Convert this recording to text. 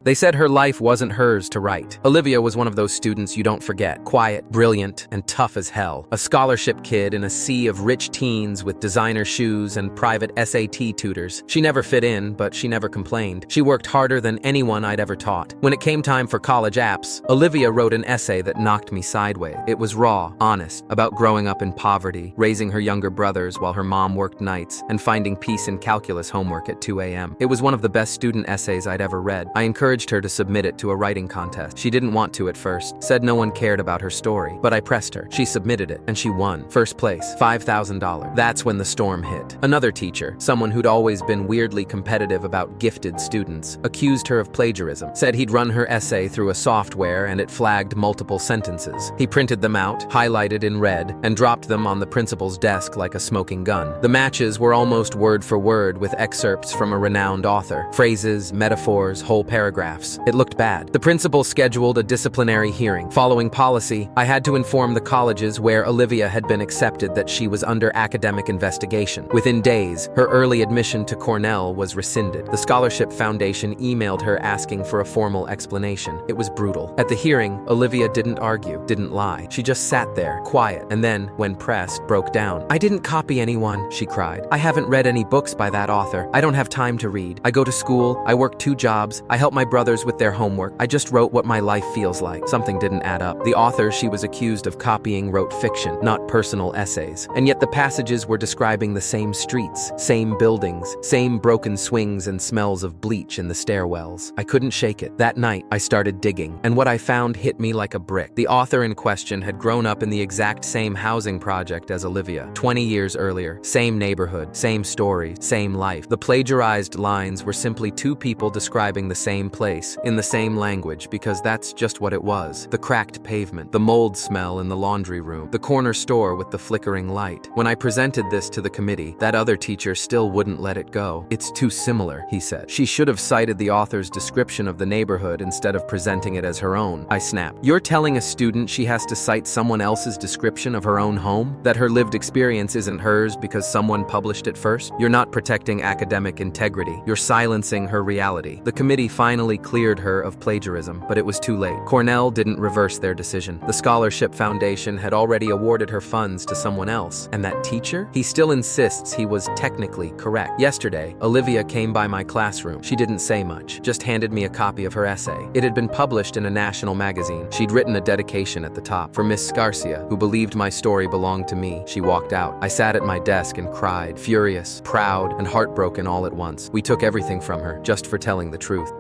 They said her life wasn't hers to write. Olivia was one of those students you don't forget. Quiet, brilliant, and tough as hell. A scholarship kid in a sea of rich teens with designer shoes and private SAT tutors. She never fit in, but she never complained. She worked harder than anyone I'd ever taught. When it came time for college apps, Olivia wrote an essay that knocked me sideways. It was raw, honest, about growing up in poverty, raising her younger brothers while her mom worked nights, and finding peace in calculus homework at 2 a.m. It was one of the best student essays I'd ever read. I encouraged her to submit it to a writing contest. She didn't want to at first, said no one cared about her story, but I pressed her. She submitted it, and she won. First place, $5,000. That's when the storm hit. Another teacher, someone who'd always been weirdly competitive about gifted students, accused her of plagiarism, said he'd run her essay through a software and it flagged multiple sentences. He printed them out, highlighted in red, and dropped them on the principal's desk like a smoking gun. The matches were almost word for word with excerpts from a renowned author. Phrases, metaphors, whole paragraphs. It looked bad. The principal scheduled a disciplinary hearing. Following policy, I had to inform the colleges where Olivia had been accepted that she was under academic investigation. Within days, her early admission to Cornell was rescinded. The Scholarship Foundation emailed her asking for a formal explanation. It was brutal. At the hearing, Olivia didn't argue, didn't lie. She just sat there, quiet, and then, when pressed, broke down. "I didn't copy anyone," she cried. "I haven't read any books by that author. I don't have time to read. I go to school, I work 2 jobs, I help my brothers with their homework. I just wrote what my life feels like." Something didn't add up. The author she was accused of copying wrote fiction, not personal essays. And yet the passages were describing the same streets, same buildings, same broken swings and smells of bleach in the stairwells. I couldn't shake it. That night, I started digging, and what I found hit me like a brick. The author in question had grown up in the exact same housing project as Olivia, 20 years earlier. Same neighborhood, same story, same life. The plagiarized lines were simply 2 people describing the same place, in the same language, because that's just what it was. The cracked pavement, the mold smell in the laundry room, the corner store with the flickering light. When I presented this to the committee, that other teacher still wouldn't let it go. "It's too similar," he said. She should have cited the author's description of the neighborhood instead of presenting it as her own. I snapped. "You're telling a student she has to cite someone else's description of her own home? That her lived experience isn't hers because someone published it first? You're not protecting academic integrity. You're silencing her reality." The committee finally cleared her of plagiarism, but it was too late. Cornell didn't reverse their decision. The Scholarship Foundation had already awarded her funds to someone else. And that teacher? He still insists he was technically correct. Yesterday, Olivia came by my classroom. She didn't say much, just handed me a copy of her essay. It had been published in a national magazine. She'd written a dedication at the top. For Miss Scarcia, who believed my story belonged to me. She walked out. I sat at my desk and cried, furious, proud, and heartbroken all at once. We took everything from her, just for telling the truth.